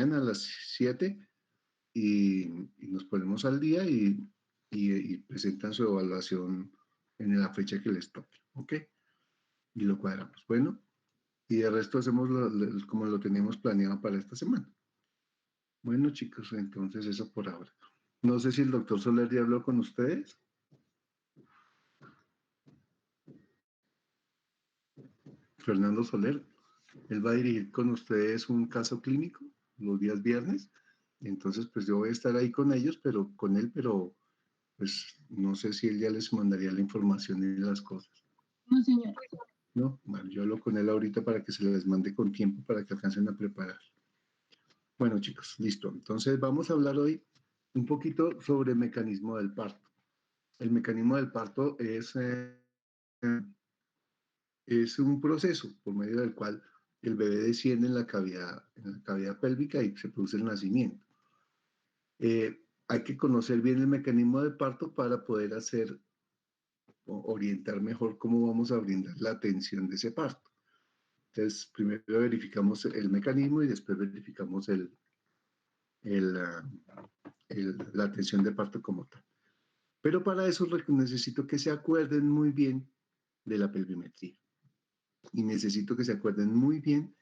mañana a las 7 y nos ponemos al día y presentan su evaluación en la fecha que les toque, ¿ok? Y lo cuadramos. Bueno, y de resto hacemos como lo teníamos planeado para esta semana. Bueno, chicos, entonces eso por ahora. No sé si el doctor Soler ya habló con ustedes. Fernando Soler, él va a dirigir con ustedes un caso clínico los días viernes. Entonces, pues yo voy a estar ahí con ellos, pero con él, pero pues no sé si él ya les mandaría la información y las cosas. No, señor. No, bueno, yo hablo con él ahorita para que se les mande con tiempo para que alcancen a preparar. Bueno, chicos, listo. Entonces vamos a hablar hoy un poquito sobre el mecanismo del parto. El mecanismo del parto es un proceso por medio del cual el bebé desciende en la cavidad pélvica y se produce el nacimiento. Hay que conocer bien el mecanismo del parto para poder orientar mejor cómo vamos a brindar la atención de ese parto. Entonces, primero verificamos el mecanismo y después verificamos la atención de parto como tal. Pero para eso necesito que se acuerden muy bien de la pelvimetría. Y necesito que se acuerden muy bien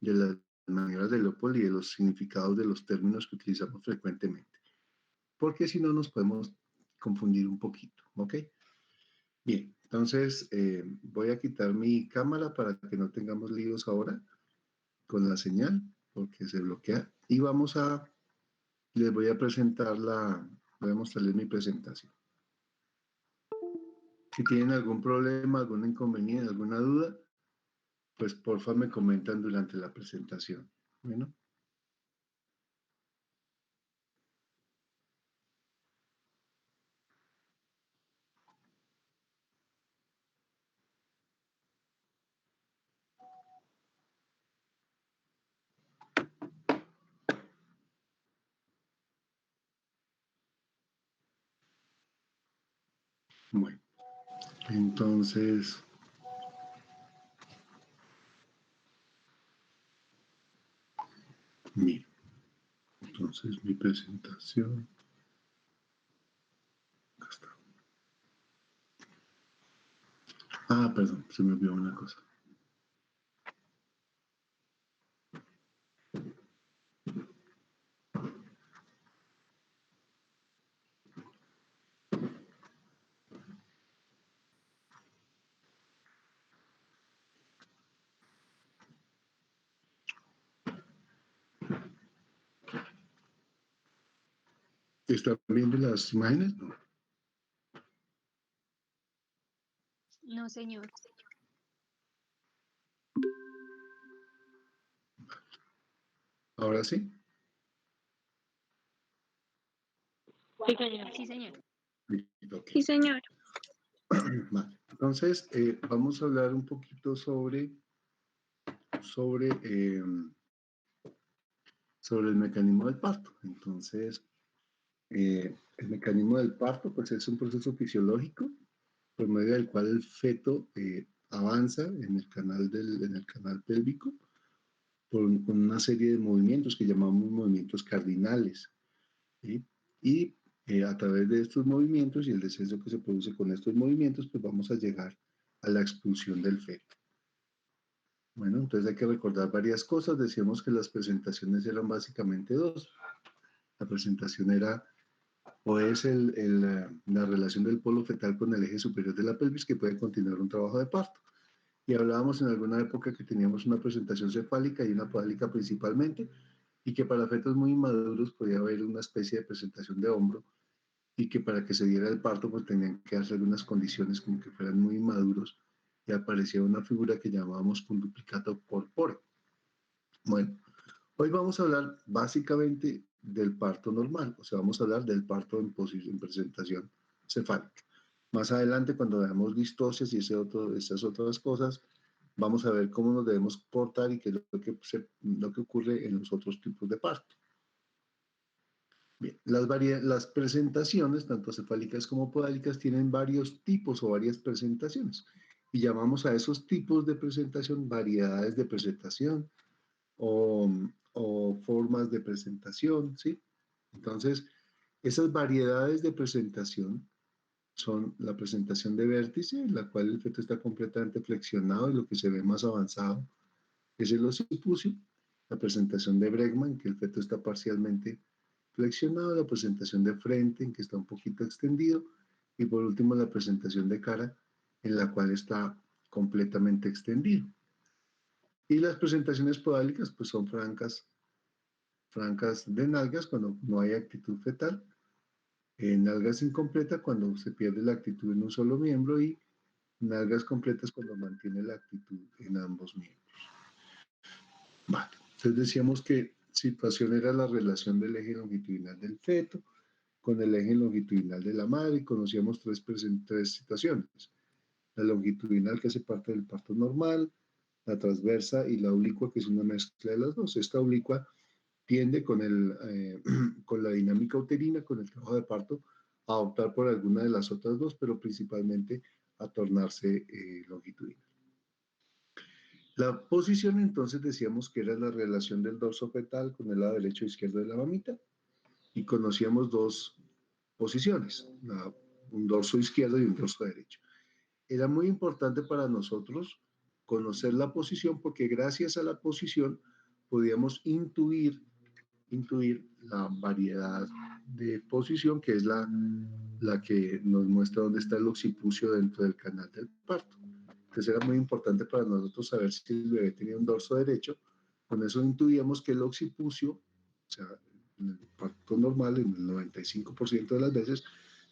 de las maniobras de Leopold y de los significados de los términos que utilizamos frecuentemente. Porque si no nos podemos confundir un poquito, ¿ok? Bien, entonces voy a quitar mi cámara para que no tengamos líos ahora con la señal, porque se bloquea. Y les voy a presentar voy a mostrarles mi presentación. Si tienen algún problema, algún inconveniente, alguna duda, pues porfa me comentan durante la presentación. Bueno. Bueno, entonces, mira, entonces mi presentación, acá está. Ah, perdón, se me olvidó una cosa. ¿Están viendo las imágenes? No. No, señor. ¿Ahora sí? Sí, señor. Sí, señor. Okay. Sí, señor. Vale. Entonces, vamos a hablar un poquito sobre el mecanismo del parto. Entonces, el mecanismo del parto pues es un proceso fisiológico por medio del cual el feto avanza en el canal pélvico con una serie de movimientos que llamamos movimientos cardinales, ¿sí? Y a través de estos movimientos y el descenso que se produce con estos movimientos, pues vamos a llegar a la expulsión del feto. Bueno, entonces hay que recordar varias cosas. Decíamos que las presentaciones eran básicamente dos. La presentación era o es la relación del polo fetal con el eje superior de la pelvis que puede continuar un trabajo de parto. Y hablábamos en alguna época que teníamos una presentación cefálica y una podálica principalmente, y que para fetos muy inmaduros podía haber una especie de presentación de hombro, y que para que se diera el parto pues tenían que hacer unas condiciones como que fueran muy inmaduros, y aparecía una figura que llamábamos conduplicato corpóreo. Bueno, hoy vamos a hablar básicamente del parto normal, o sea, vamos a hablar del parto en presentación cefálica. Más adelante, cuando veamos distocias y esas otras cosas, vamos a ver cómo nos debemos portar y qué es lo que ocurre en los otros tipos de parto. Bien, las presentaciones, tanto cefálicas como podálicas, tienen varios tipos o varias presentaciones. Y llamamos a esos tipos de presentación variedades de presentación o o formas de presentación, ¿sí? Entonces, esas variedades de presentación son la presentación de vértice, en la cual el feto está completamente flexionado y lo que se ve más avanzado es el occipucio, la presentación de Bregman, en que el feto está parcialmente flexionado, la presentación de frente, en que está un poquito extendido, y por último la presentación de cara, en la cual está completamente extendido. Y las presentaciones podálicas pues son francas de nalgas cuando no hay actitud fetal, nalgas incompleta cuando se pierde la actitud en un solo miembro y nalgas completas cuando mantiene la actitud en ambos miembros. Vale, entonces decíamos que situación era la relación del eje longitudinal del feto con el eje longitudinal de la madre y conocíamos tres situaciones. La longitudinal que hace parte del parto normal, la transversa y la oblicua que es una mezcla de las dos. Esta oblicua tiende con la dinámica uterina, con el trabajo de parto, a optar por alguna de las otras dos, pero principalmente a tornarse longitudinal. La posición entonces decíamos que era la relación del dorso fetal con el lado derecho e izquierdo de la mamita y conocíamos dos posiciones, un dorso izquierdo y un dorso derecho. Era muy importante para nosotros conocer la posición porque gracias a la posición podíamos intuir la variedad de posición que es la que nos muestra dónde está el occipucio dentro del canal del parto. Entonces era muy importante para nosotros saber si el bebé tenía un dorso derecho. Con eso intuíamos que el occipucio, o sea, en el parto normal, en el 95% de las veces,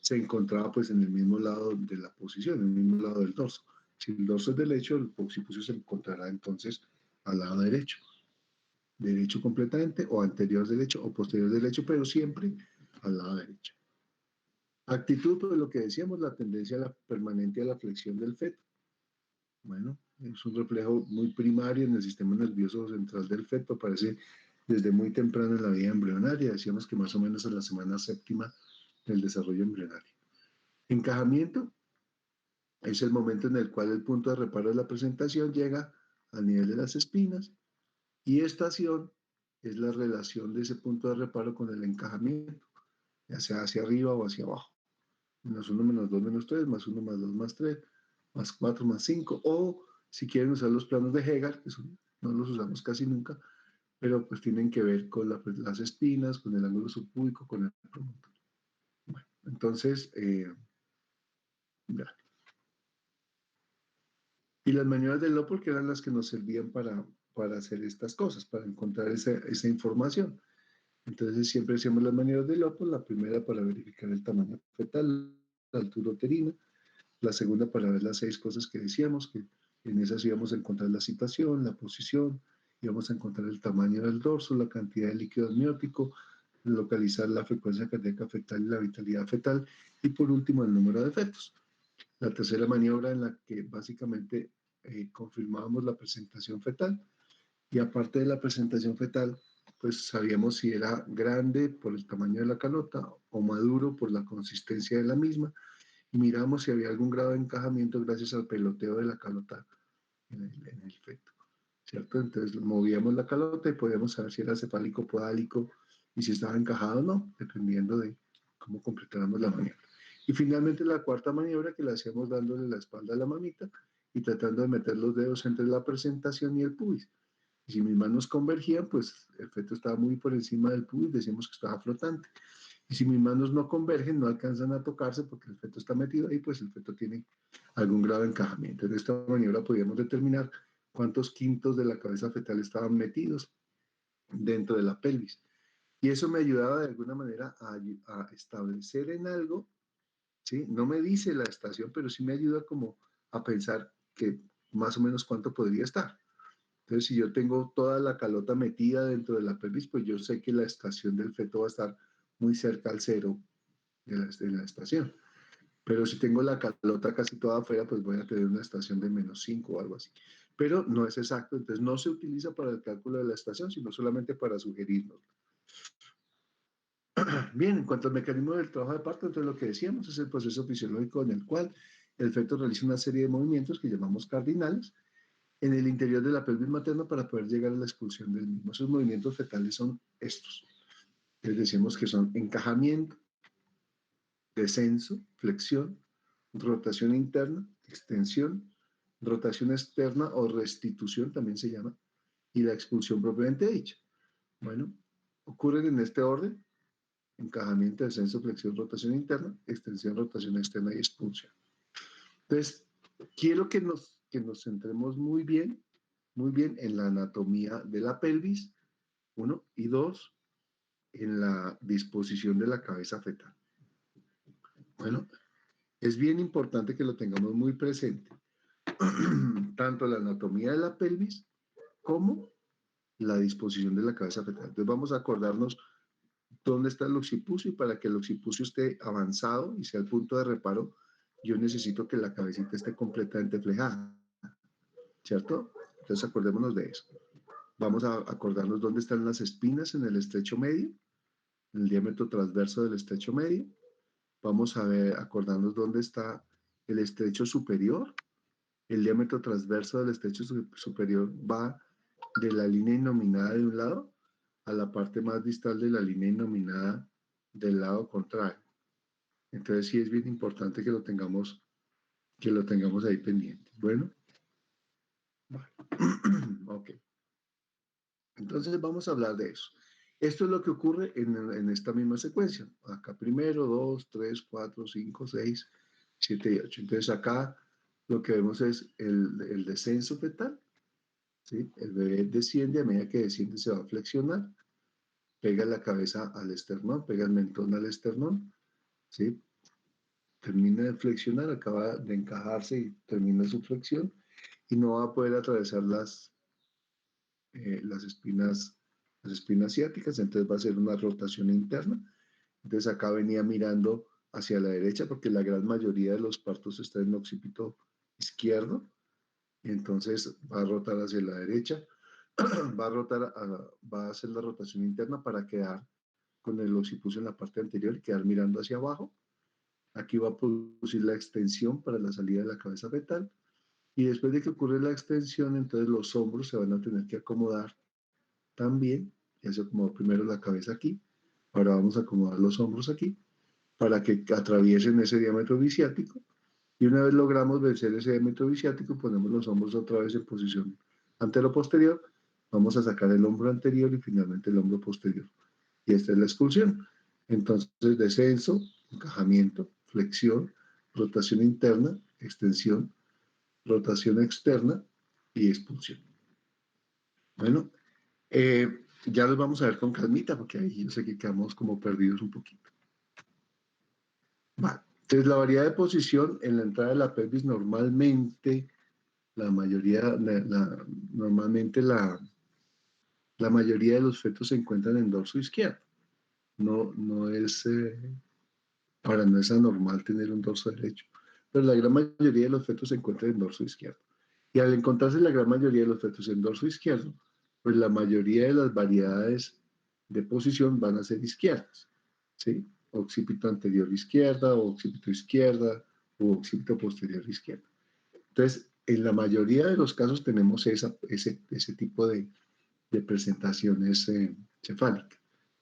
se encontraba pues en el mismo lado de la posición, en el mismo lado del dorso. Si el dorso es derecho, el occipucio se encontrará entonces al lado derecho. Derecho completamente, o anterior derecho, o posterior derecho, pero siempre al lado derecho. Actitud, pues lo que decíamos, la tendencia permanente a la flexión del feto. Bueno, es un reflejo muy primario en el sistema nervioso central del feto, aparece desde muy temprano en la vida embrionaria, decíamos que más o menos en la semana séptima del desarrollo embrionario. Encajamiento es el momento en el cual el punto de reparo de la presentación llega al nivel de las espinas y estación es la relación de ese punto de reparo con el encajamiento, ya sea hacia arriba o hacia abajo. -1, -2, -3, +1, +2, +3, +4, +5, o si quieren usar los planos de Hegar, que no los usamos casi nunca, pero pues tienen que ver con las espinas, con el ángulo subpúbico, con el promontorio. Bueno, entonces, ya. Y las maniobras del Lopol, que eran las que nos servían para hacer estas cosas, para encontrar esa información. Entonces siempre hacíamos las maniobras del Lopol, la primera para verificar el tamaño fetal, la altura uterina, la segunda para ver las 6 cosas que decíamos, que en esas íbamos a encontrar la situación, la posición, íbamos a encontrar el tamaño del dorso, la cantidad de líquido amniótico, localizar la frecuencia cardíaca fetal y la vitalidad fetal, y por último el número de fetos. La tercera maniobra en la que básicamente confirmábamos la presentación fetal, y aparte de la presentación fetal, pues sabíamos si era grande por el tamaño de la calota o maduro por la consistencia de la misma, y miramos si había algún grado de encajamiento gracias al peloteo de la calota en el feto, ¿cierto? Entonces movíamos la calota y podíamos saber si era cefálico podálico y si estaba encajado o no, dependiendo de cómo completáramos la maniobra. Y finalmente la cuarta maniobra que la hacíamos dándole la espalda a la mamita y tratando de meter los dedos entre la presentación y el pubis. Y si mis manos convergían, pues el feto estaba muy por encima del pubis, decíamos que estaba flotante. Y si mis manos no convergen, no alcanzan a tocarse porque el feto está metido ahí, pues el feto tiene algún grado de encajamiento. En esta maniobra podíamos determinar cuántos quintos de la cabeza fetal estaban metidos dentro de la pelvis. Y eso me ayudaba de alguna manera a establecer en algo, ¿sí? No me dice la estación, pero sí me ayuda como a pensar que más o menos cuánto podría estar. Entonces, si yo tengo toda la calota metida dentro de la pelvis, pues yo sé que la estación del feto va a estar muy cerca al cero de la estación. Pero si tengo la calota casi toda afuera, pues voy a tener una estación de -5 o algo así. Pero no es exacto, entonces no se utiliza para el cálculo de la estación, sino solamente para sugerirnos. Bien, en cuanto al mecanismo del trabajo de parto, entonces lo que decíamos es el proceso fisiológico en el cual el feto realiza una serie de movimientos que llamamos cardinales, en el interior de la pelvis materna para poder llegar a la expulsión del mismo. Esos movimientos fetales son estos. Les decimos que son encajamiento, descenso, flexión, rotación interna, extensión, rotación externa o restitución también se llama, y la expulsión propiamente dicha. Bueno, ocurren en este orden: encajamiento, descenso, flexión, rotación interna, extensión, rotación externa y expulsión. Entonces, quiero que nos centremos muy bien en la anatomía de la pelvis, uno, y dos, en la disposición de la cabeza fetal. Bueno, es bien importante que lo tengamos muy presente, tanto la anatomía de la pelvis como la disposición de la cabeza fetal. Entonces vamos a acordarnos dónde está el occipucio, y para que el occipucio esté avanzado y sea el punto de reparo, yo necesito que la cabecita esté completamente flejada, ¿cierto? Entonces acordémonos de eso. Vamos a acordarnos dónde están las espinas en el estrecho medio, en el diámetro transverso del estrecho medio. Vamos a ver, acordarnos dónde está el estrecho superior. El diámetro transverso del estrecho superior va de la línea innominada de un lado a la parte más distal de la línea innominada del lado contrario. Entonces sí es bien importante que lo tengamos ahí pendiente. Bueno, ok. Entonces vamos a hablar de eso. Esto es lo que ocurre en esta misma secuencia. Acá primero, 2, 3, 4, 5, 6, 7 y 8. Entonces acá lo que vemos es el descenso fetal, ¿sí? El bebé desciende, a medida que desciende se va a flexionar, pega la cabeza al esternón, pega el mentón al esternón, ¿sí? Termina de flexionar, acaba de encajarse y termina su flexión, y no va a poder atravesar las espinas ciáticas, entonces va a ser una rotación interna. Entonces acá venía mirando hacia la derecha porque la gran mayoría de los partos está en el occipito izquierdo, y entonces va a rotar hacia la derecha, va a hacer la rotación interna para quedar con el occipucio en la parte anterior y quedar mirando hacia abajo. Aquí va a producir la extensión para la salida de la cabeza fetal, y después de que ocurre la extensión, entonces los hombros se van a tener que acomodar también. Ya se acomodó primero la cabeza aquí, ahora vamos a acomodar los hombros aquí para que atraviesen ese diámetro biciático, y una vez logramos vencer ese diámetro biciático, ponemos los hombros otra vez en posición antero-posterior, vamos a sacar el hombro anterior y finalmente el hombro posterior, y esta es la expulsión. Entonces, descenso, encajamiento, flexión, rotación interna, extensión, rotación externa y expulsión. Bueno, ya los vamos a ver con calmita, porque ahí yo sé que quedamos como perdidos un poquito. Vale. Entonces, la variedad de posición en la entrada de la pelvis normalmente, la mayoría de los fetos se encuentran en dorso izquierdo. No es, ahora no es anormal tener un dorso derecho, pero la gran mayoría de los fetos se encuentran en dorso izquierdo. Y al encontrarse la gran mayoría de los fetos en dorso izquierdo, pues la mayoría de las variedades de posición van a ser izquierdas, ¿sí? Occipito anterior izquierda, o occipito izquierda, o occipito posterior izquierda. Entonces, en la mayoría de los casos tenemos ese tipo de presentaciones cefálicas.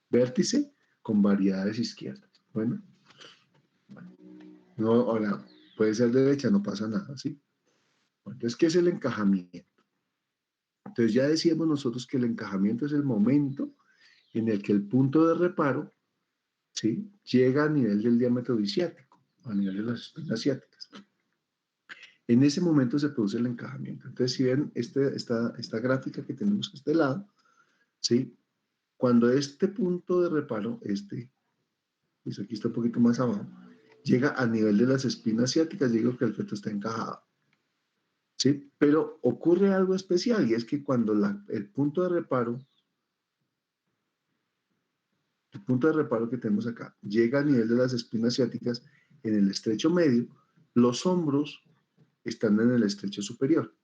Vértice con variedades izquierdas. Bueno, no, ahora puede ser derecha, no pasa nada, ¿sí? Entonces, ¿qué es el encajamiento? Entonces ya decíamos nosotros que el encajamiento es el momento en el que el punto de reparo, ¿sí?, llega a nivel del diámetro biciático, a nivel de las espinas ciáticas. En ese momento se produce el encajamiento. Entonces, si ven esta gráfica que tenemos a este lado, ¿sí?, cuando este punto de reparo, pues aquí está un poquito más abajo, llega a nivel de las espinas ciáticas, digo que el feto está encajado, ¿sí? Pero ocurre algo especial, y es que cuando el punto de reparo que tenemos acá llega a nivel de las espinas ciáticas en el estrecho medio, los hombros están en el estrecho superior.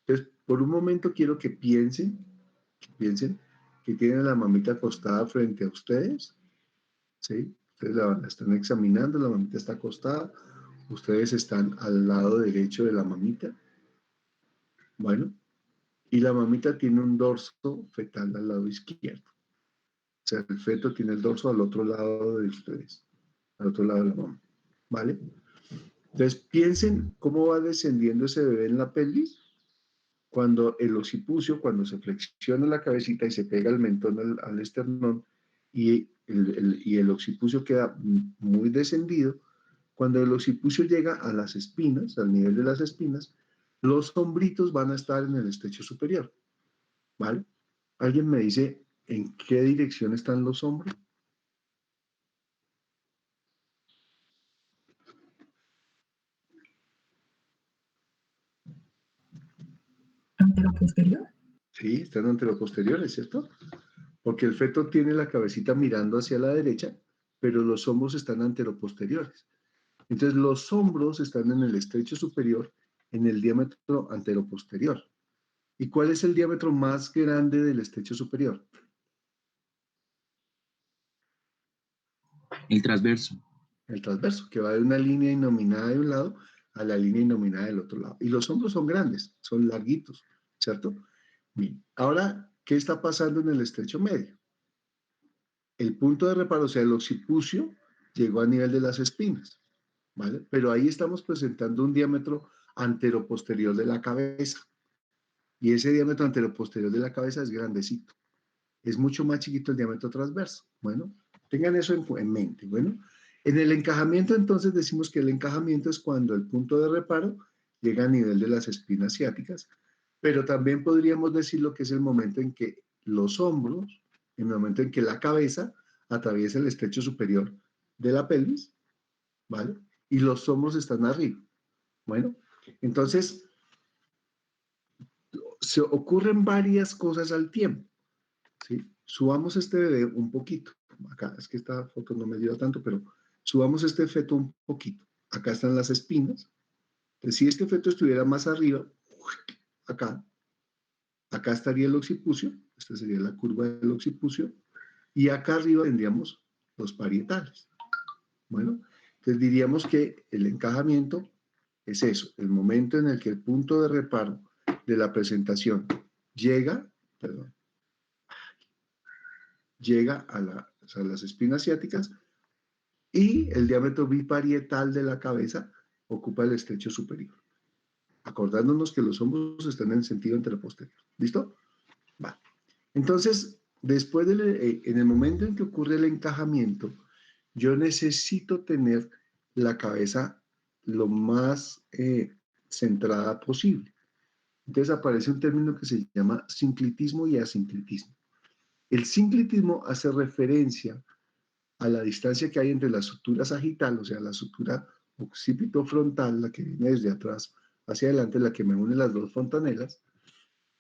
Entonces, por un momento quiero que piensen que tienen la mamita acostada frente a ustedes, ¿sí? Ustedes la están examinando, la mamita está acostada, ustedes están al lado derecho de la mamita, Bueno, y la mamita tiene un dorso fetal al lado izquierdo. O sea, el feto tiene el dorso al otro lado de ustedes, al otro lado de la mamá. ¿Vale? Entonces, piensen cómo va descendiendo ese bebé en la pelvis cuando el occipucio, cuando se flexiona la cabecita y se pega el mentón al esternón y el occipucio queda muy descendido, cuando el occipucio llega a las espinas, al nivel de las espinas, los hombritos van a estar en el estrecho superior, ¿vale? ¿Alguien me dice en qué dirección están los hombros? Anteroposterior. Sí, están anteroposteriores, ¿cierto? Porque el feto tiene la cabecita mirando hacia la derecha, pero los hombros están anteroposteriores. Entonces, los hombros están en el estrecho superior, en el diámetro anteroposterior. ¿Y cuál es el diámetro más grande del estrecho superior? El transverso. El transverso, que va de una línea innominada de un lado a la línea innominada del otro lado. Y los hombros son grandes, son larguitos, ¿cierto? Bien. Ahora, ¿qué está pasando en el estrecho medio? El punto de reparo, o sea, el occipucio, llegó a nivel de las espinas, ¿vale? Pero ahí estamos presentando un diámetro anteroposterior de la cabeza. Y ese diámetro anteroposterior de la cabeza es grandecito. Es mucho más chiquito el diámetro transverso. Bueno, tengan eso en mente. Bueno, en el encajamiento entonces decimos que el encajamiento es cuando el punto de reparo llega a nivel de las espinas ciáticas, pero también podríamos decir lo que es el momento en que los hombros, en el momento en que la cabeza atraviesa el estrecho superior de la pelvis, ¿vale? Y los hombros están arriba. Bueno, entonces se ocurren varias cosas al tiempo, ¿sí? Subamos este bebé un poquito. Acá, es que esta foto no me ayuda tanto, pero subamos este feto un poquito. Acá están las espinas. Entonces, si este feto estuviera más arriba, acá, acá estaría el occipucio, esta sería la curva del occipucio, y acá arriba tendríamos los parietales. Bueno, entonces diríamos que el encajamiento es eso, el momento en el que el punto de reparo de la presentación llega, perdón, llega a las espinas ciáticas y el diámetro biparietal de la cabeza ocupa el estrecho superior. Acordándonos que los hombros están en el sentido anteroposterior. ¿Listo? Vale. Entonces, después en el momento en que ocurre el encajamiento, yo necesito tener la cabeza lo más centrada posible. Entonces aparece un término que se llama sinclitismo y asinclitismo. El sinclitismo hace referencia a la distancia que hay entre la sutura sagital, o sea, la sutura occipitofrontal, la que viene desde atrás hacia adelante, la que me une las dos fontanelas,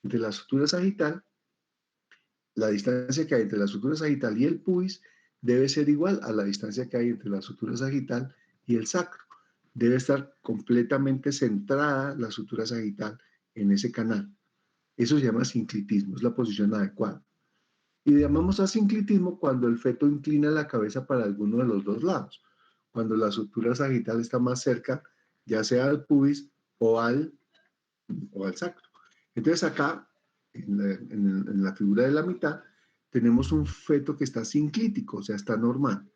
entre la sutura sagital, la distancia que hay entre la sutura sagital y el pubis debe ser igual a la distancia que hay entre la sutura sagital y el sacro. Debe estar completamente centrada la sutura sagital en ese canal. Eso se llama sinclitismo, es la posición adecuada. Y llamamos asinclitismo cuando el feto inclina la cabeza para alguno de los dos lados, cuando la sutura sagital está más cerca, ya sea al pubis o al sacro. Entonces acá, en la figura de la mitad, tenemos un feto que está sinclítico, o sea, está normal.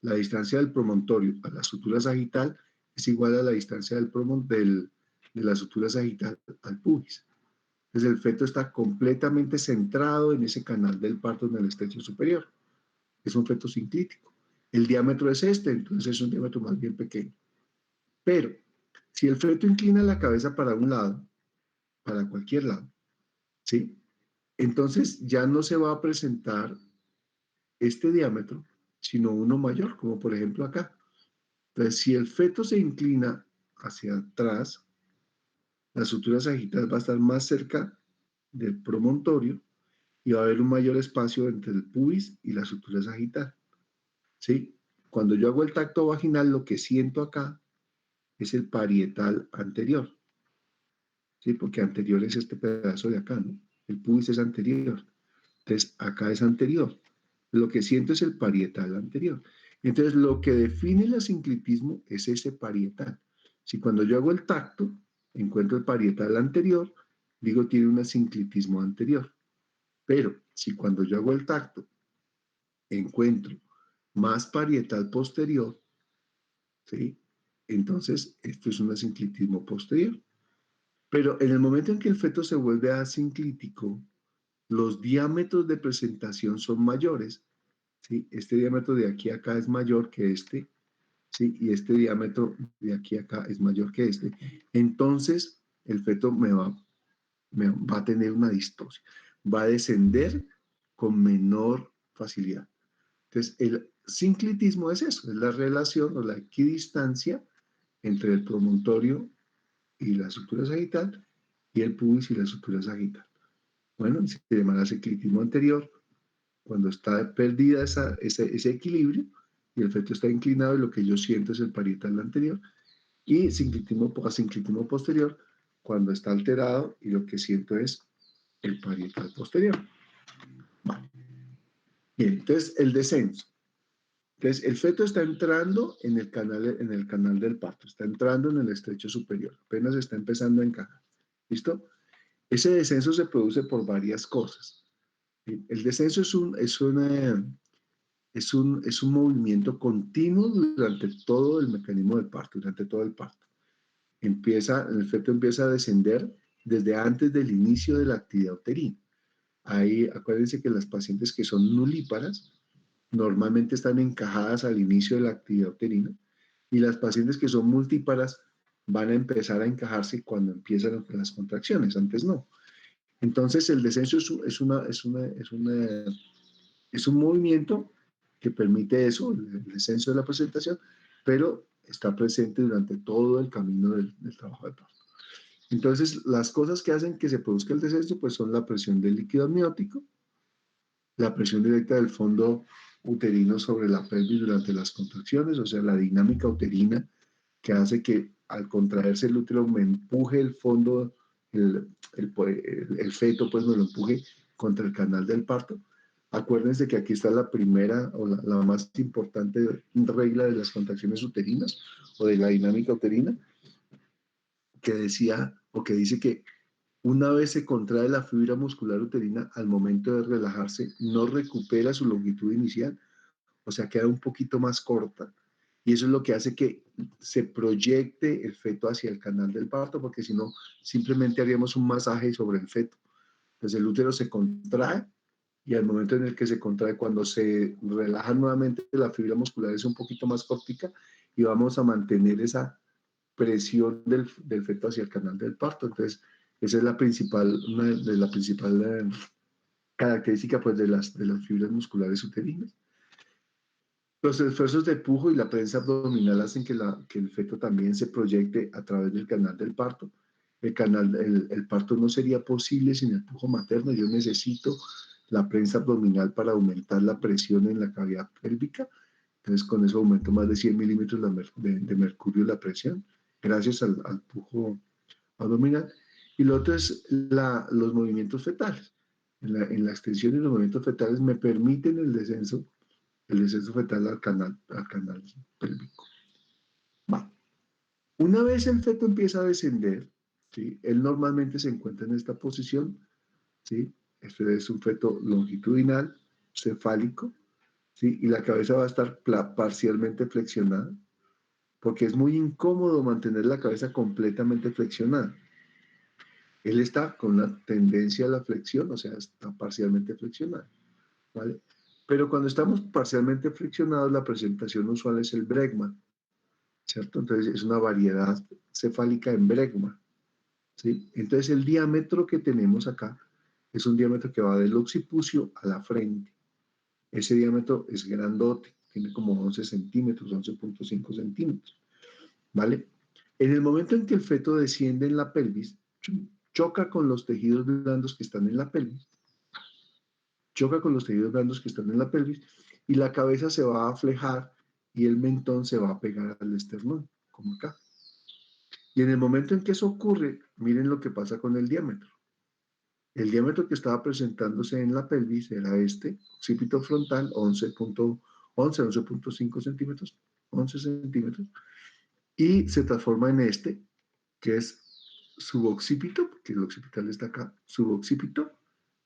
La distancia del promontorio a la sutura sagital es igual a la distancia de la sutura sagital al pubis. Entonces el feto está completamente centrado en ese canal del parto en el estrecho superior. Es un feto sinclítico. El diámetro es este, entonces es un diámetro más bien pequeño. Pero si el feto inclina la cabeza para un lado, para cualquier lado, ¿sí? Entonces ya no se va a presentar este diámetro, sino uno mayor, como por ejemplo acá. Entonces, si el feto se inclina hacia atrás, la sutura sagital va a estar más cerca del promontorio y va a haber un mayor espacio entre el pubis y la sutura sagital, ¿sí? Cuando yo hago el tacto vaginal, lo que siento acá es el parietal anterior, ¿sí? Porque anterior es este pedazo de acá, ¿no? El pubis es anterior. Entonces, acá es anterior. Lo que siento es el parietal anterior. Entonces, lo que define el asinclitismo es ese parietal. Si cuando yo hago el tacto, encuentro el parietal anterior, digo tiene un asinclitismo anterior. Pero si cuando yo hago el tacto encuentro más parietal posterior, ¿sí? Entonces esto es un asinclitismo posterior. Pero en el momento en que el feto se vuelve asinclítico, los diámetros de presentación son mayores, ¿sí? Este diámetro de aquí a acá es mayor que este, ¿sí? Y este diámetro de aquí a acá es mayor que este. Entonces el feto me va a tener una distosia, va a descender con menor facilidad. Entonces, el sinclitismo es eso, es la relación o la equidistancia entre el promontorio y la estructura sagital y el pubis y la estructura sagital. Bueno, se llama sinclitismo anterior, cuando está perdida ese equilibrio y el feto está inclinado y lo que yo siento es el parietal anterior, y asinclitismo posterior, cuando está alterado y lo que siento es el parietal posterior. Vale. Bien, entonces el descenso. Entonces el feto está entrando en el canal del parto, está entrando en el estrecho superior, apenas está empezando a encajar. ¿Listo? Ese descenso se produce por varias cosas. El descenso es un movimiento continuo durante todo el mecanismo del parto, durante todo el parto. El feto empieza a descender desde antes del inicio de la actividad uterina. Ahí, acuérdense que las pacientes que son nulíparas normalmente están encajadas al inicio de la actividad uterina y las pacientes que son multíparas van a empezar a encajarse cuando empiezan las contracciones, antes no. Entonces el descenso es un movimiento que permite eso, el descenso de la presentación, pero está presente durante todo el camino del trabajo de parto. Entonces, las cosas que hacen que se produzca el descenso pues son la presión del líquido amniótico, la presión directa del fondo uterino sobre la pelvis durante las contracciones, o sea, la dinámica uterina que hace que al contraerse el útero me empuje el fondo, el feto, pues me lo empuje contra el canal del parto. Acuérdense que aquí está la primera o la más importante regla de las contracciones uterinas o de la dinámica uterina, que decía o que dice que una vez se contrae la fibra muscular uterina, al momento de relajarse, no recupera su longitud inicial, o sea, queda un poquito más corta. Y eso es lo que hace que se proyecte el feto hacia el canal del parto, porque si no, simplemente haríamos un masaje sobre el feto. Entonces el útero se contrae y al momento en el que se contrae, cuando se relaja nuevamente, la fibra muscular es un poquito más cortica y vamos a mantener esa presión del feto hacia el canal del parto. Entonces, esa es una de las principales características pues, de las fibras musculares uterinas. Los esfuerzos de pujo y la prensa abdominal hacen que el feto también se proyecte a través del canal del parto. El parto no sería posible sin el pujo materno. Yo necesito la prensa abdominal para aumentar la presión en la cavidad pélvica. Entonces, con eso aumento más de 100 milímetros de mercurio la presión, gracias al pujo abdominal. Y lo otro es los movimientos fetales. En la extensión y los movimientos fetales me permiten el descenso fetal al canal pélvico. Va. Una vez el feto empieza a descender, ¿sí? Él normalmente se encuentra en esta posición, ¿sí? Este es un feto longitudinal, cefálico, ¿sí? Y la cabeza va a estar parcialmente flexionada, porque es muy incómodo mantener la cabeza completamente flexionada. Él está con una tendencia a la flexión, o sea, está parcialmente flexionado, ¿vale? Pero cuando estamos parcialmente flexionados, la presentación usual es el bregma, ¿cierto? Entonces es una variedad cefálica en bregma, ¿sí? Entonces el diámetro que tenemos acá es un diámetro que va del occipucio a la frente. Ese diámetro es grandote, tiene como 11 centímetros, 11.5 centímetros, ¿vale? En el momento en que el feto desciende en la pelvis, choca con los tejidos blandos que están en la pelvis, choca con los tejidos blandos que están en la pelvis y la cabeza se va a flejar y el mentón se va a pegar al esternón, como acá. Y en el momento en que eso ocurre, miren lo que pasa con el diámetro. El diámetro que estaba presentándose en la pelvis era este, occipito frontal, 11.5 centímetros, 11 centímetros, y se transforma en este, que es suboccipito, porque el occipital está acá, suboccipito,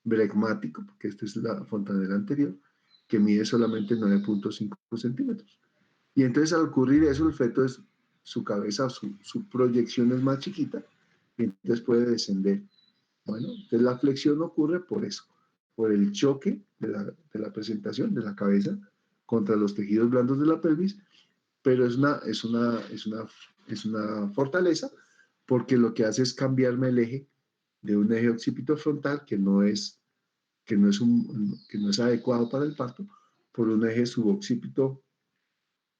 bregmático, porque esta es la fontanela anterior, que mide solamente 9.5 centímetros. Y entonces al ocurrir eso, el feto es su cabeza, su proyección es más chiquita, y entonces puede descender. Bueno, entonces la flexión ocurre por eso, por el choque de la presentación de la cabeza contra los tejidos blandos de la pelvis, pero es una fortaleza porque lo que hace es cambiarme el eje de un eje occipito frontal que no es adecuado para el parto, por un eje suboccipito,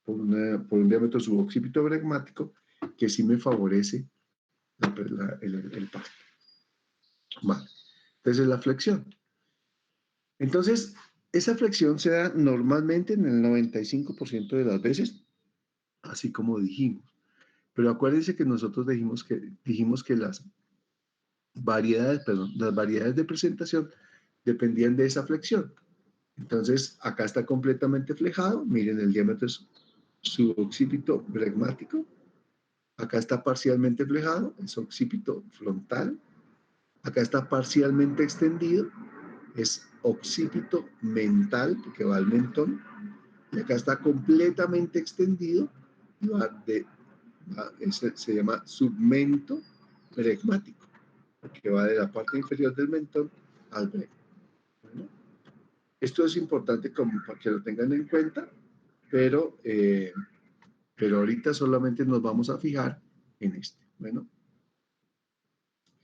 por un diámetro suboccipito bregmático que sí me favorece el parto. Vale. Entonces la flexión. Entonces, esa flexión se da normalmente en el 95% de las veces, así como dijimos. Pero acuérdense que nosotros dijimos que las variedades de presentación dependían de esa flexión. Entonces, acá está completamente flejado. Miren, el diámetro es suboccipito bregmático. Acá está parcialmente flejado, es occipito frontal. Acá está parcialmente extendido, es occipito mental, porque va al mentón. Y acá está completamente extendido y se llama submento bregmático, porque va de la parte inferior del mentón al bregma. Bueno, esto es importante como para que lo tengan en cuenta, pero ahorita solamente nos vamos a fijar en este. Bueno,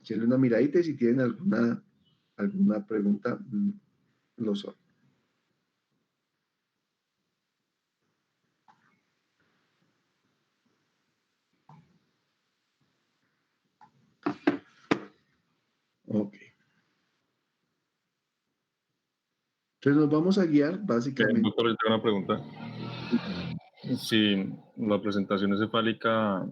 echenle una miradita y si tienen alguna pregunta, lo son. Ok. Entonces nos vamos a guiar básicamente. Doctor, yo tengo una pregunta. Si la presentación es cefálica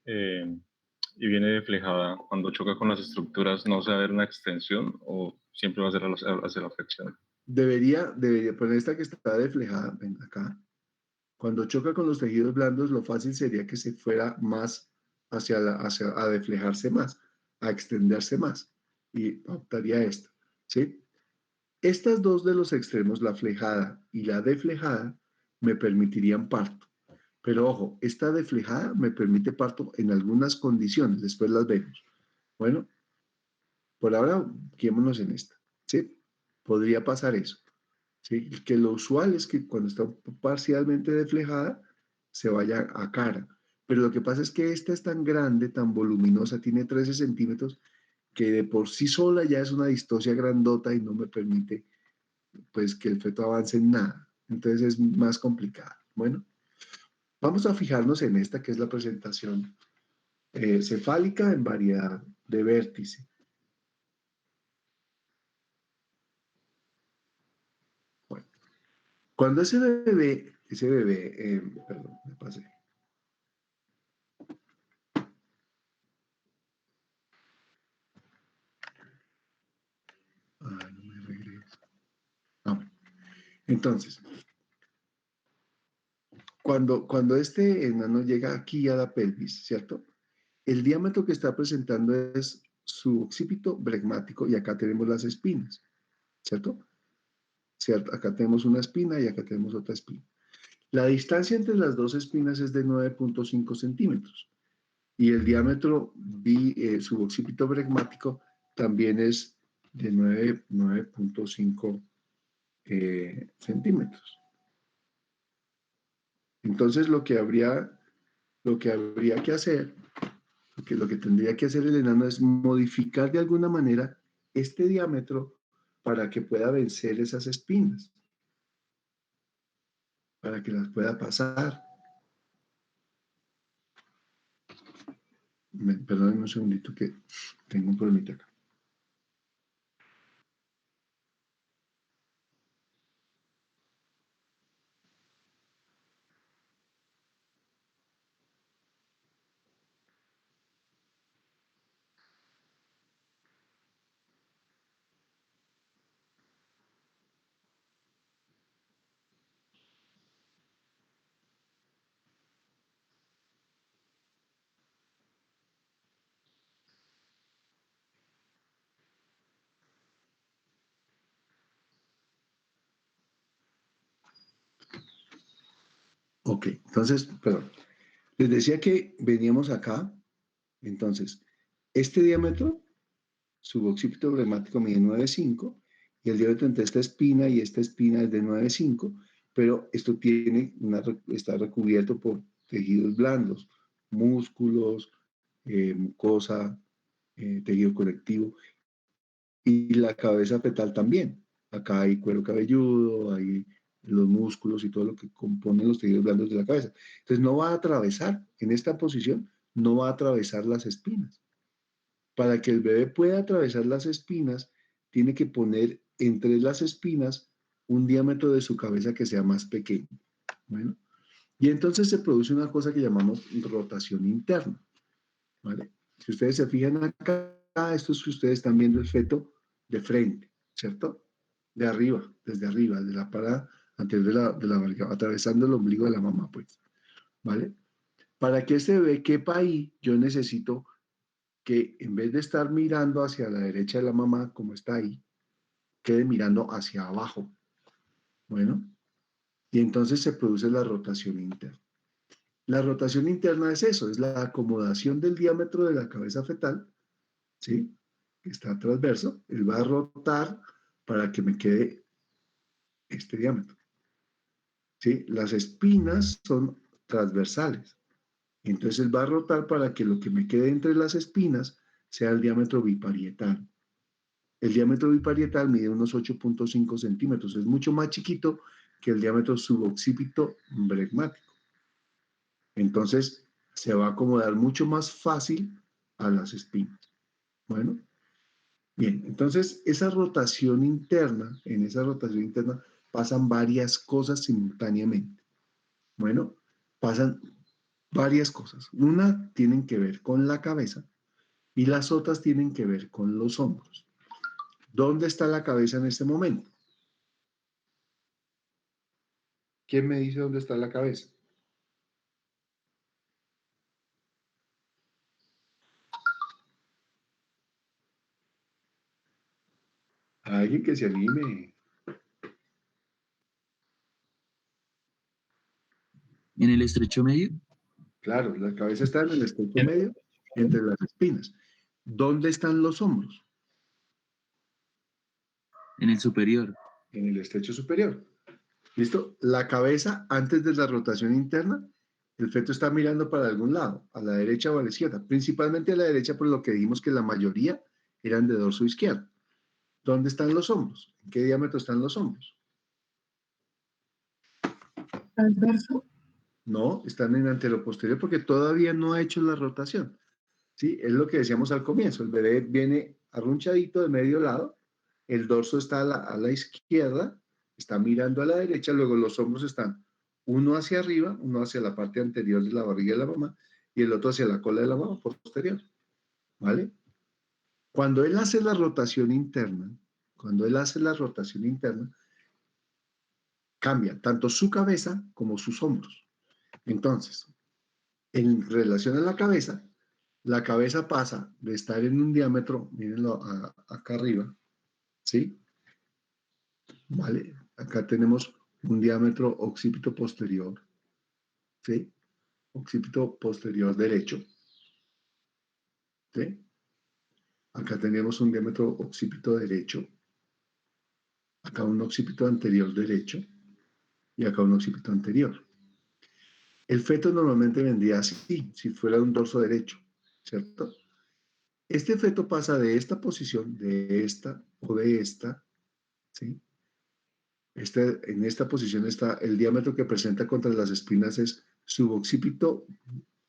y viene deflejada, cuando choca con las estructuras, ¿no se va a ver una extensión o siempre va a ser hacia la flexión? Debería, pues esta que está deflejada, ven acá, cuando choca con los tejidos blandos, lo fácil sería que se fuera más a deflejarse más, a extenderse más, y optaría esta, ¿sí? Estas dos de los extremos, la flejada y la deflejada, me permitirían parto. Pero ojo, esta deflejada me permite parto en algunas condiciones, después las vemos. Bueno, por ahora, quedémonos en esta, ¿sí? Podría pasar eso. ¿Sí? Que lo usual es que cuando está parcialmente deflejada se vaya a cara. Pero lo que pasa es que esta es tan grande, tan voluminosa, tiene 13 centímetros, que de por sí sola ya es una distosia grandota y no me permite pues que el feto avance en nada. Entonces es más complicada. Bueno, vamos a fijarnos en esta que es la presentación cefálica en variedad de vértice. Bueno, cuando ese bebé, perdón, me pasé. Ay, no me regreso. Bueno. Entonces, cuando este enano llega aquí a la pelvis, ¿cierto? El diámetro que está presentando es su occipito bregmático y acá tenemos las espinas, ¿cierto? ¿Cierto? Acá tenemos una espina y acá tenemos otra espina. La distancia entre las dos espinas es de 9.5 centímetros y el diámetro suboccipito bregmático también es de 9.5 centímetros. Entonces lo que habría que hacer, lo que tendría que hacer el enano es modificar de alguna manera este diámetro para que pueda vencer esas espinas, para que las pueda pasar. Perdónenme un segundito que tengo un problemita acá. Ok, entonces, perdón. Les decía que veníamos acá, entonces, este diámetro suboccipito bregmático mide 9,5 y el diámetro entre esta espina y esta espina es de 9,5, pero esto está recubierto por tejidos blandos, músculos, mucosa, tejido conectivo y la cabeza fetal también. Acá hay cuero cabelludo, hay los músculos y todo lo que componen los tejidos blandos de la cabeza. Entonces no va a atravesar, en esta posición, no va a atravesar las espinas. Para que el bebé pueda atravesar las espinas, tiene que poner entre las espinas un diámetro de su cabeza que sea más pequeño. Bueno, y entonces se produce una cosa que llamamos rotación interna. ¿Vale? Si ustedes se fijan acá, esto es que ustedes están viendo el feto de frente, ¿cierto? De arriba, desde arriba, de la parada anterior de la barriga, atravesando el ombligo de la mamá, pues. ¿Vale? Para que este bebé quepa ahí, yo necesito que en vez de estar mirando hacia la derecha de la mamá, como está ahí, quede mirando hacia abajo. Bueno, y entonces se produce la rotación interna. La rotación interna es eso, es la acomodación del diámetro de la cabeza fetal, ¿sí? Que está transverso, él va a rotar para que me quede este diámetro, ¿sí? Las espinas son transversales, entonces él va a rotar para que lo que me quede entre las espinas sea el diámetro biparietal. El diámetro biparietal mide unos 8,5 centímetros, es mucho más chiquito que el diámetro suboccipito bregmático. Entonces, se va a acomodar mucho más fácil a las espinas. Bueno, bien, entonces en esa rotación interna pasan varias cosas simultáneamente. Bueno, pasan varias cosas. Una tienen que ver con la cabeza y las otras tienen que ver con los hombros. ¿Dónde está la cabeza en este momento? ¿Quién me dice dónde está la cabeza? Alguien que se anime. ¿En el estrecho medio? Claro, la cabeza está en el estrecho medio entre las espinas. ¿Dónde están los hombros? En el superior. En el estrecho superior. ¿Listo? La cabeza, antes de la rotación interna, el feto está mirando para algún lado, a la derecha o a la izquierda. Principalmente a la derecha, por lo que dijimos que la mayoría eran de dorso izquierdo. ¿Dónde están los hombros? ¿En qué diámetro están los hombros? Transverso. No, están en anteroposterior porque todavía no ha hecho la rotación. ¿Sí? Es lo que decíamos al comienzo. El bebé viene arrunchadito de medio lado, el dorso está a la izquierda, está mirando a la derecha, luego los hombros están uno hacia arriba, uno hacia la parte anterior de la barriga de la mamá y el otro hacia la cola de la mamá posterior. ¿Vale? Cuando él hace la rotación interna, cambia tanto su cabeza como sus hombros. Entonces, en relación a la cabeza pasa de estar en un diámetro, mírenlo acá arriba, ¿sí? ¿Vale? Acá tenemos un diámetro occipito posterior, ¿sí? Occipito posterior derecho, ¿sí? Acá tenemos un diámetro occipito derecho, acá un occipito anterior derecho y acá un occipito anterior. El feto normalmente vendría así, si fuera un dorso derecho, ¿cierto? Este feto pasa de esta posición, de esta o de esta, ¿sí? En esta posición está el diámetro que presenta contra las espinas es suboccipito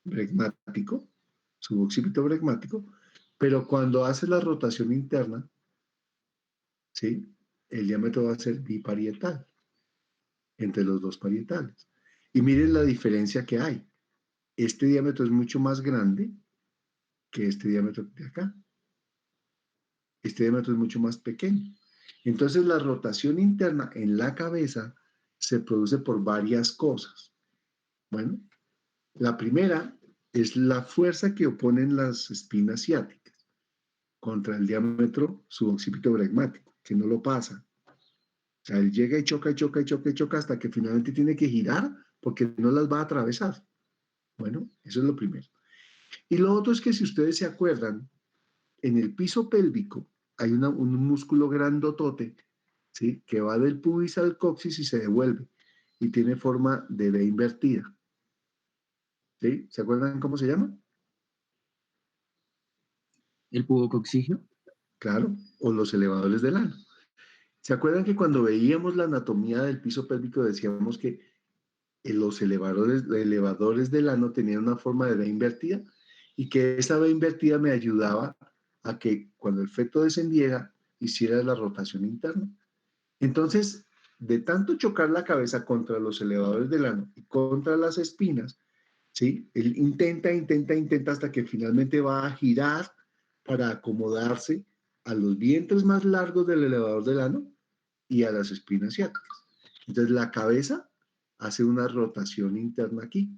bregmático, pero cuando hace la rotación interna, ¿sí? El diámetro va a ser biparietal, entre los dos parietales. Y miren la diferencia que hay. Este diámetro es mucho más grande que este diámetro de acá. Este diámetro es mucho más pequeño. Entonces la rotación interna en la cabeza se produce por varias cosas. Bueno, la primera es la fuerza que oponen las espinas ciáticas contra el diámetro suboccipito bregmático, que no lo pasa. O sea, él llega y choca y choca y choca y choca hasta que finalmente tiene que girar porque no las va a atravesar. Bueno, eso es lo primero. Y lo otro es que si ustedes se acuerdan, en el piso pélvico hay un músculo grandotote, ¿sí? Que va del pubis al coxis y se devuelve, y tiene forma de V invertida. ¿Sí? ¿Se acuerdan cómo se llama? El pubococcigio. Claro, o los elevadores del ano. ¿Se acuerdan que cuando veíamos la anatomía del piso pélvico decíamos que los elevadores del ano tenían una forma de V invertida y que esa V invertida me ayudaba a que cuando el feto descendiera hiciera la rotación interna? Entonces, de tanto chocar la cabeza contra los elevadores del ano y contra las espinas, ¿sí? Él intenta hasta que finalmente va a girar para acomodarse a los vientres más largos del elevador del ano y a las espinas ciáticas. Entonces la cabeza hace una rotación interna aquí.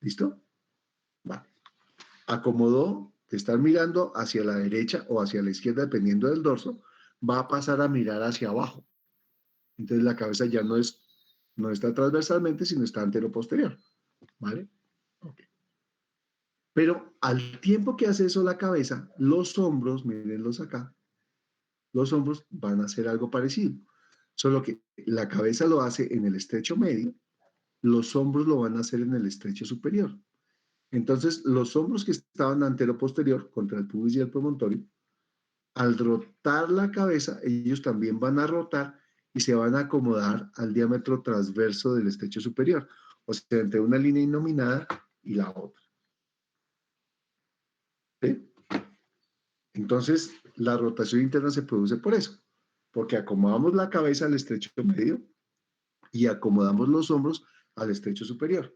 ¿Listo? Vale. Acomodó de estar mirando hacia la derecha o hacia la izquierda, dependiendo del dorso, va a pasar a mirar hacia abajo. Entonces la cabeza ya no está transversalmente, sino está antero-posterior. ¿Vale? Okay. Pero al tiempo que hace eso la cabeza, los hombros, mírenlos acá, los hombros van a hacer algo parecido. Solo que la cabeza lo hace en el estrecho medio, los hombros lo van a hacer en el estrecho superior. Entonces, los hombros que estaban antero-posterior contra el pubis y el promontorio, al rotar la cabeza, ellos también van a rotar y se van a acomodar al diámetro transverso del estrecho superior, o sea, entre una línea innominada y la otra. ¿Sí? Entonces, la rotación interna se produce por eso, porque acomodamos la cabeza al estrecho medio y acomodamos los hombros al estrecho superior.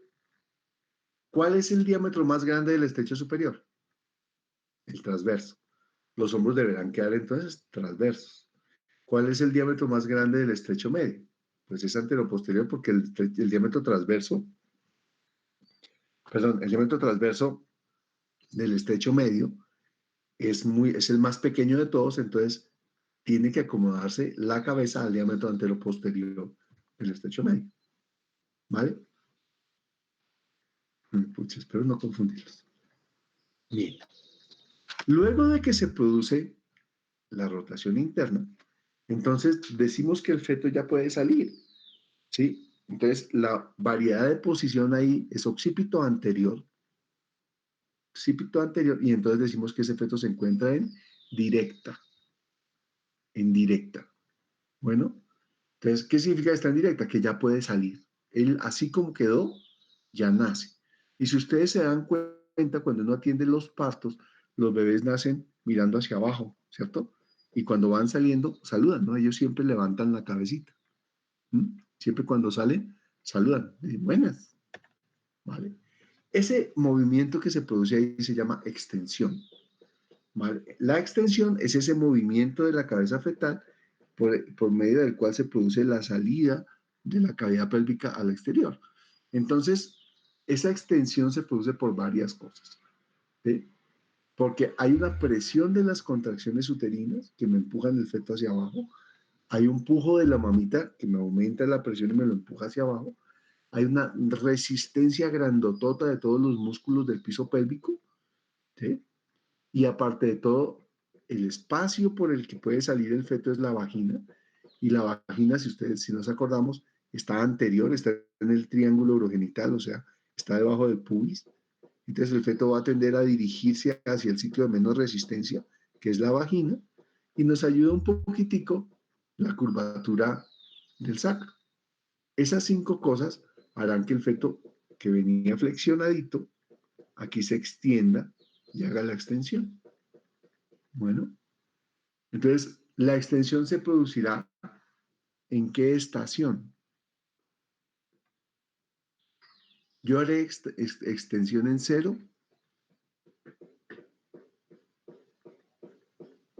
¿Cuál es el diámetro más grande del estrecho superior? El transverso. Los hombros deberán quedar entonces transversos. ¿Cuál es el diámetro más grande del estrecho medio? Pues es anteroposterior porque el diámetro transverso, el diámetro transverso del estrecho medio es el más pequeño de todos, entonces tiene que acomodarse la cabeza al diámetro anteroposterior del estrecho medio. ¿Vale? Pucha, espero no confundirlos. Bien. Luego de que se produce la rotación interna, entonces decimos que el feto ya puede salir, ¿sí? Entonces la variedad de posición ahí es occipito anterior, y entonces decimos que ese feto se encuentra en directa, Bueno, entonces, ¿qué significa estar en directa? Que ya puede salir. Él, así como quedó, ya nace. Y si ustedes se dan cuenta, cuando uno atiende los partos, los bebés nacen mirando hacia abajo, ¿cierto? Y cuando van saliendo, saludan, ¿no? Ellos siempre levantan la cabecita. Siempre cuando salen, saludan. Dicen, buenas. ¿Vale? Ese movimiento que se produce ahí se llama extensión. ¿Vale? La extensión es ese movimiento de la cabeza fetal por medio del cual se produce la salida de la cavidad pélvica al exterior. Entonces, esa extensión se produce por varias cosas. ¿Sí? Porque hay una presión de las contracciones uterinas que me empujan el feto hacia abajo, hay un pujo de la mamita que me aumenta la presión y me lo empuja hacia abajo, hay una resistencia grandotota de todos los músculos del piso pélvico, ¿sí? Y aparte de todo, el espacio por el que puede salir el feto es la vagina, y la vagina, si nos acordamos, está anterior, está en el triángulo urogenital, o sea, está debajo del pubis. Entonces el feto va a tender a dirigirse hacia el sitio de menos resistencia, que es la vagina, y nos ayuda un poquitico la curvatura del sacro. Esas 5 cosas harán que el feto que venía flexionadito, aquí se extienda y haga la extensión. Bueno, entonces la extensión se producirá ¿en qué estación? Yo haré extensión en 0.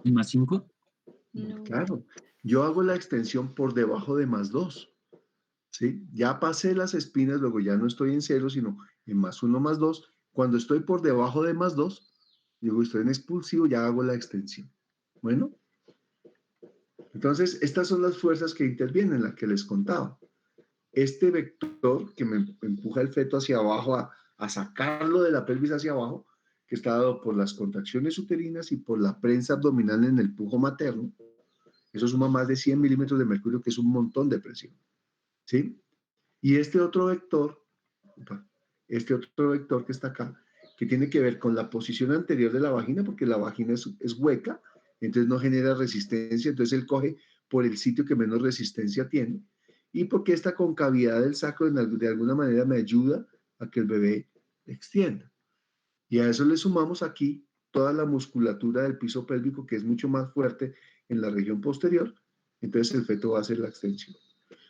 ¿Y más 5? No. Claro, yo hago la extensión por debajo de +2. ¿Sí? Ya pasé las espinas, luego ya no estoy en 0, sino en +1, +2. Cuando estoy por debajo de +2, digo, estoy en expulsivo, ya hago la extensión. Bueno, entonces estas son las fuerzas que intervienen, las que les contaba. este vector que me empuja el feto hacia abajo a sacarlo de la pelvis hacia abajo, que está dado por las contracciones uterinas y por la prensa abdominal en el pujo materno, eso suma más de 100 milímetros de mercurio, que es un montón de presión, ¿sí? Y este otro vector que está acá, que tiene que ver con la posición anterior de la vagina, porque la vagina es hueca, entonces no genera resistencia, entonces él coge por el sitio que menos resistencia tiene, y porque esta concavidad del sacro de alguna manera me ayuda a que el bebé extienda. Y a eso le sumamos aquí toda la musculatura del piso pélvico, que es mucho más fuerte en la región posterior, entonces el feto va a hacer la extensión.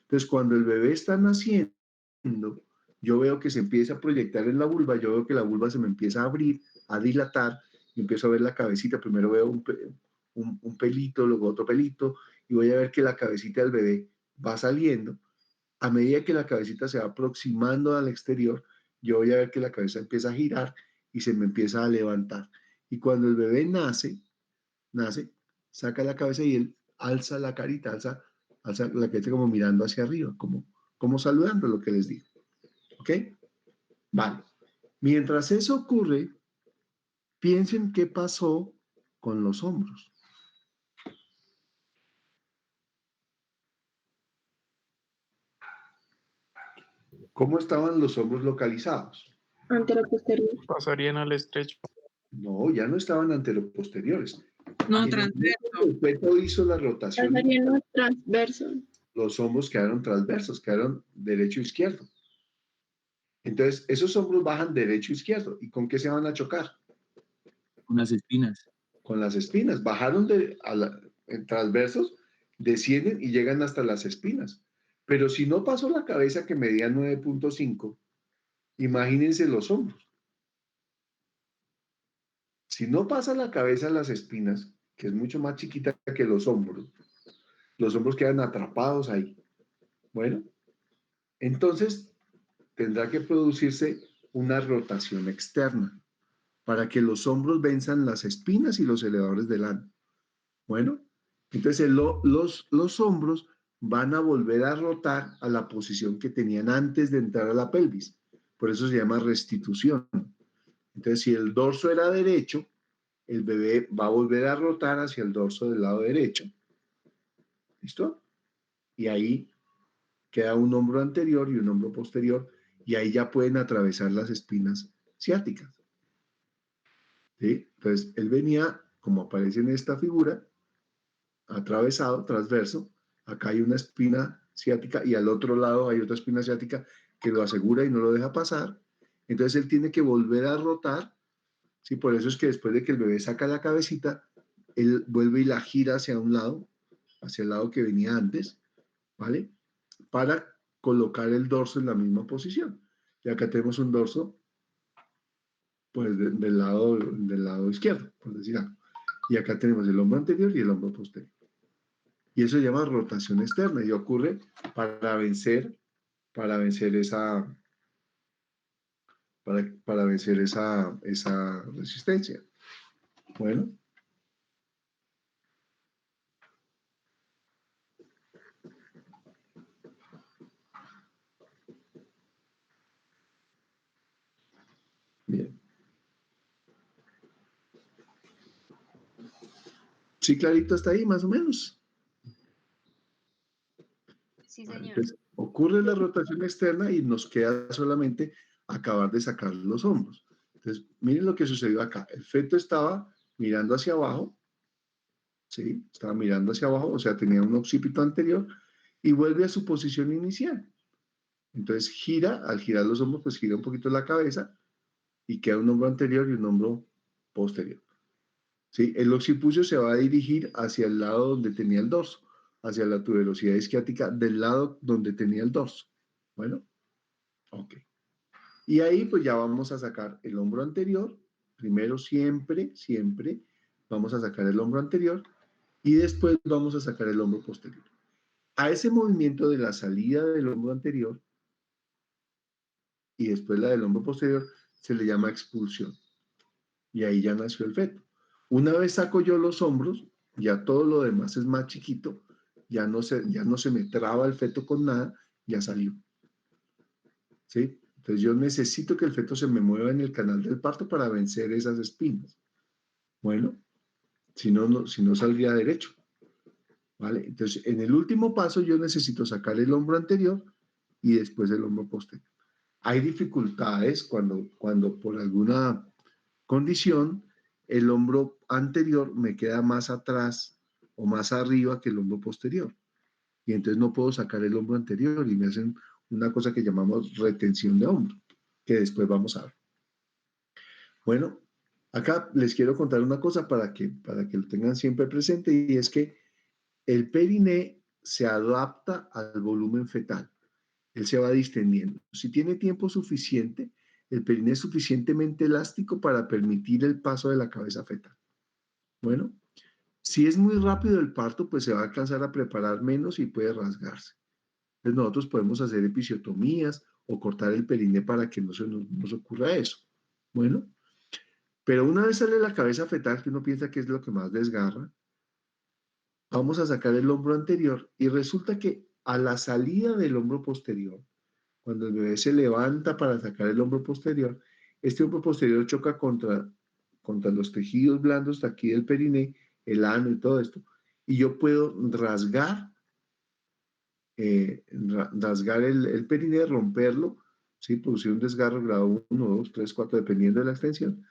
Entonces, cuando el bebé está naciendo, yo veo que se empieza a proyectar en la vulva, yo veo que la vulva se me empieza a abrir, a dilatar, y empiezo a ver la cabecita. Primero veo un pelito, luego otro pelito, y voy a ver que la cabecita del bebé va saliendo. A medida que la cabecita se va aproximando al exterior, yo voy a ver que la cabeza empieza a girar y se me empieza a levantar. Y cuando el bebé nace, saca la cabeza y él alza la carita, alza la carita como mirando hacia arriba, como saludando, lo que les digo. ¿Ok? Vale. Mientras eso ocurre, piensen qué pasó con los hombros. ¿Cómo estaban los hombros localizados? Anteroposterior. Pasarían al estrecho. No, ya no estaban anteroposteriores. No, Y en el momento que transverso. el feto hizo la rotación, Pasarían los transversos. los hombros quedaron transversos, quedaron derecho e izquierdo. Entonces, esos hombros bajan derecho e izquierdo. ¿Y con qué se van a chocar? Unas espinas. Con las espinas. Bajaron en transversos, descienden y llegan hasta las espinas. Pero si no pasó la cabeza, que medía 9.5, imagínense los hombros. Si no pasa la cabeza a las espinas, que es mucho más chiquita que los hombros quedan atrapados ahí. Bueno, entonces tendrá que producirse una rotación externa para que los hombros venzan las espinas y los elevadores del ano. Bueno, entonces los hombros van a volver a rotar a la posición que tenían antes de entrar a la pelvis. Por eso se llama restitución. Entonces, si el dorso era derecho, el bebé va a volver a rotar hacia el dorso del lado derecho. ¿Listo? Y ahí queda un hombro anterior y un hombro posterior, y ahí ya pueden atravesar las espinas ciáticas. ¿Sí? Entonces, él venía, como aparece en esta figura, atravesado, transverso. Acá hay una espina ciática y al otro lado hay otra espina ciática que lo asegura y no lo deja pasar. Entonces, él tiene que volver a rotar. ¿Sí? Por eso es que después de que el bebé saca la cabecita, él vuelve y la gira hacia un lado, hacia el lado que venía antes, ¿vale? Para colocar el dorso en la misma posición. Y acá tenemos un dorso, pues, del lado izquierdo, por decir algo. Y acá tenemos el hombro anterior y el hombro posterior. Y eso se llama rotación externa y ocurre para vencer esa resistencia. Bueno. Bien. Sí, clarito, hasta ahí, más o menos. Sí, señor. Entonces, ocurre la rotación externa y nos queda solamente acabar de sacar los hombros. Entonces, miren lo que sucedió acá. El feto estaba mirando hacia abajo, ¿sí? Estaba mirando hacia abajo, o sea, tenía un occipito anterior y vuelve a su posición inicial. Entonces, al girar los hombros, pues gira un poquito la cabeza y queda un hombro anterior y un hombro posterior. ¿Sí? El occipucio se va a dirigir hacia el lado donde tenía el dorso, hacia la tuberosidad isquiática del lado donde tenía el dorso. Bueno, ok. Y ahí pues ya vamos a sacar el hombro anterior. Primero siempre vamos a sacar el hombro anterior y después vamos a sacar el hombro posterior. A ese movimiento de la salida del hombro anterior y después la del hombro posterior se le llama expulsión. Y ahí ya nació el feto. Una vez saco yo los hombros, ya todo lo demás es más chiquito, ya no se me traba el feto con nada, ya salió. ¿sí? Entonces yo necesito que el feto se me mueva en el canal del parto para vencer esas espinas. Bueno, si no saldría derecho, ¿vale? Entonces, en el último paso yo necesito sacar el hombro anterior y después el hombro posterior. Hay dificultades cuando por alguna condición el hombro anterior me queda más atrás o más arriba que el hombro posterior. Y entonces no puedo sacar el hombro anterior y me hacen una cosa que llamamos retención de hombro, que después vamos a ver. Bueno, acá les quiero contar una cosa para que lo tengan siempre presente, y es que el periné se adapta al volumen fetal. Él se va distendiendo. Si tiene tiempo suficiente, el periné es suficientemente elástico para permitir el paso de la cabeza fetal. Bueno, si es muy rápido el parto, pues se va a alcanzar a preparar menos y puede rasgarse. Entonces nosotros podemos hacer episiotomías o cortar el periné para que no se nos ocurra eso. Bueno, pero una vez sale la cabeza fetal, que uno piensa que es lo que más desgarra, vamos a sacar el hombro anterior y resulta que a la salida del hombro posterior, cuando el bebé se levanta para sacar el hombro posterior, este hombro posterior choca contra los tejidos blandos de aquí del periné, el ano y todo esto, y yo puedo rasgar el periné, romperlo, ¿sí? Producir un desgarro grado 1, 2, 3, 4, dependiendo de la extensión,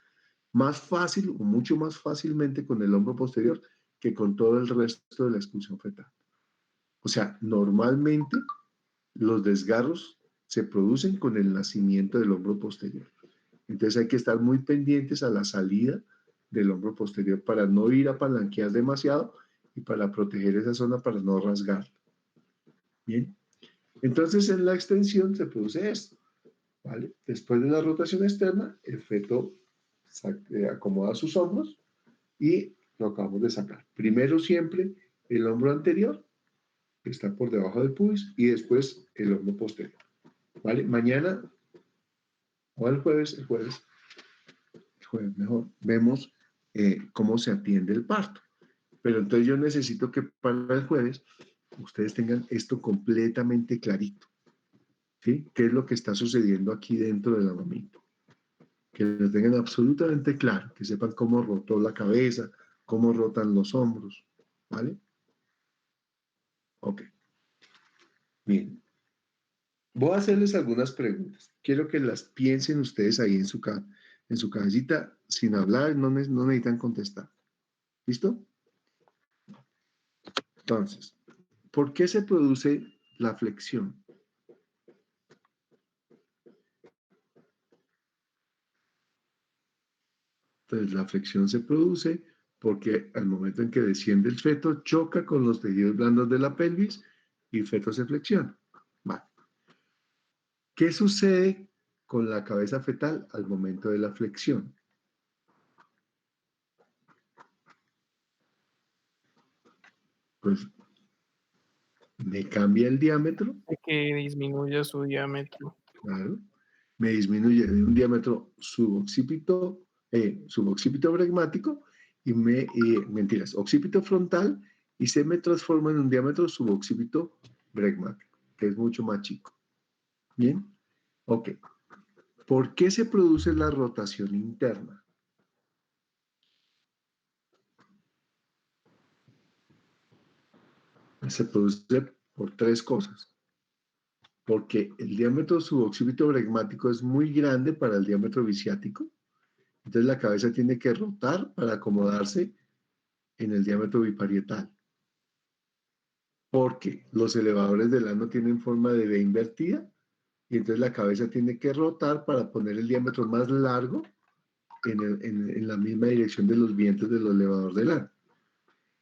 más fácil o mucho más fácilmente con el hombro posterior que con todo el resto de la expulsión fetal. O sea, normalmente los desgarros se producen con el nacimiento del hombro posterior. Entonces hay que estar muy pendientes a la salida del hombro posterior para no ir a palanquear demasiado y para proteger esa zona para no rasgar. Bien. Entonces en la extensión se produce esto, ¿vale? Después de la rotación externa, el feto acomoda sus hombros y lo acabamos de sacar. Primero siempre el hombro anterior, que está por debajo del pubis, y después el hombro posterior. ¿Vale? Mañana o el jueves mejor, vemos cómo se atiende el parto. Pero entonces yo necesito que para el jueves ustedes tengan esto completamente clarito. ¿Sí? ¿Qué es lo que está sucediendo aquí dentro del amamito? Que lo tengan absolutamente claro, que sepan cómo rotó la cabeza, cómo rotan los hombros, ¿vale? Ok, bien. Voy a hacerles algunas preguntas. Quiero que las piensen ustedes ahí en su cabecita, sin hablar, no necesitan contestar. ¿Listo? Entonces, ¿por qué se produce la flexión? Entonces, la flexión se produce porque al momento en que desciende el feto, choca con los tejidos blandos de la pelvis y el feto se flexiona. Vale. ¿Qué sucede con la cabeza fetal al momento de la flexión? Pues me cambia el diámetro, De que disminuya su diámetro. claro, me disminuye de un diámetro suboccipito bregmático mentiras, occipito frontal, y se me transforma en un diámetro suboccipito bregmático, que es mucho más chico. ¿Bien? Ok. ¿Por qué se produce la rotación interna? Se produce por tres cosas. Porque el diámetro suboccipito bregmático es muy grande para el diámetro bisiático, entonces la cabeza tiene que rotar para acomodarse en el diámetro biparietal. Porque los elevadores del ano tienen forma de V invertida, y entonces la cabeza tiene que rotar para poner el diámetro más largo en la misma dirección de los vientos del elevador del ano.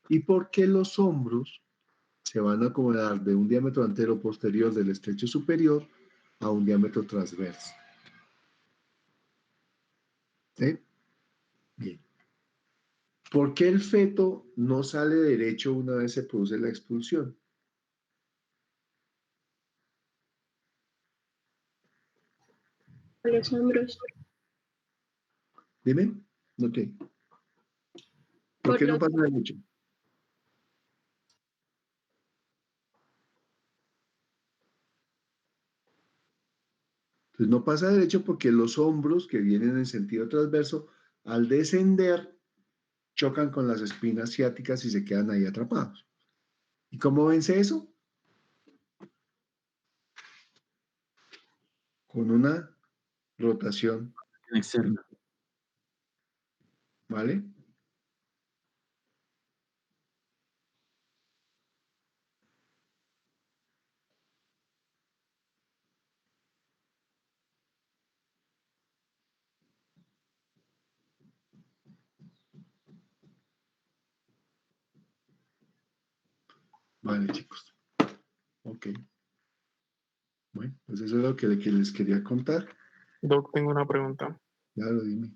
¿Y por qué los hombros se van a acomodar de un diámetro antero posterior del estrecho superior a un diámetro transverso? ¿Sí? Bien. ¿Por qué el feto no sale derecho una vez se produce la expulsión? A los hombros. Dime, no te. ¿Por Por qué no los, pasa derecho? Entonces no pasa derecho porque los hombros que vienen en sentido transverso, al descender, chocan con las espinas ciáticas y se quedan ahí atrapados. ¿Y cómo vence eso? Con una rotación, Externa. ¿vale? Vale, chicos. Ok. Bueno, pues eso es lo que les quería contar. Doc, tengo una pregunta. Claro, dime.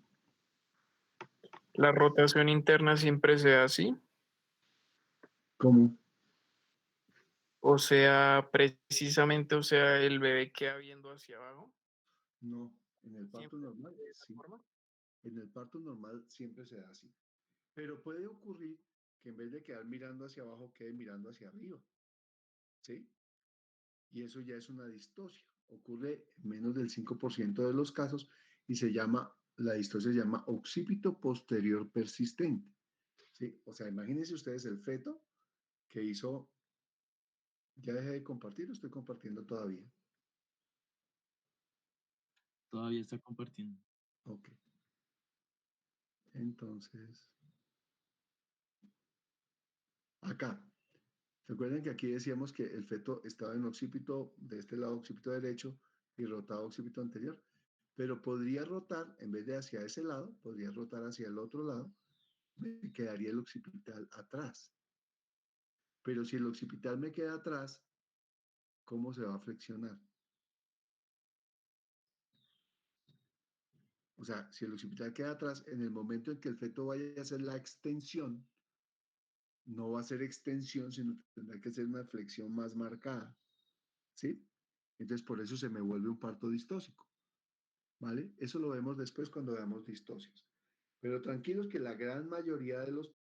¿La rotación interna siempre se da así? ¿Cómo? O sea, precisamente, o sea, el bebé queda viendo hacia abajo. No, en el parto ¿Siempre normal, de esa sí. forma? En el parto normal siempre se da así. Pero puede ocurrir que en vez de quedar mirando hacia abajo, quede mirando hacia arriba. ¿Sí? Y eso ya es una distosia. Ocurre en menos del 5% de los casos y la distosia se llama occipito posterior persistente. ¿Sí? O sea, imagínense ustedes el feto que hizo, ya dejé de compartir, o estoy compartiendo todavía. Todavía está compartiendo. Ok. Entonces, acá. Recuerden que aquí decíamos que el feto estaba en occipito, de este lado occipito derecho y rotado occipito anterior, pero podría rotar, en vez de hacia ese lado, podría rotar hacia el otro lado, me quedaría el occipital atrás. Pero si el occipital me queda atrás, ¿cómo se va a flexionar? O sea, si el occipital queda atrás, en el momento en que el feto vaya a hacer la extensión, no va a ser extensión, sino tendrá que ser una flexión más marcada. ¿Sí? Entonces, por eso se me vuelve un parto distósico. ¿Vale? Eso lo vemos después cuando veamos distocias. Pero tranquilos que la gran mayoría de los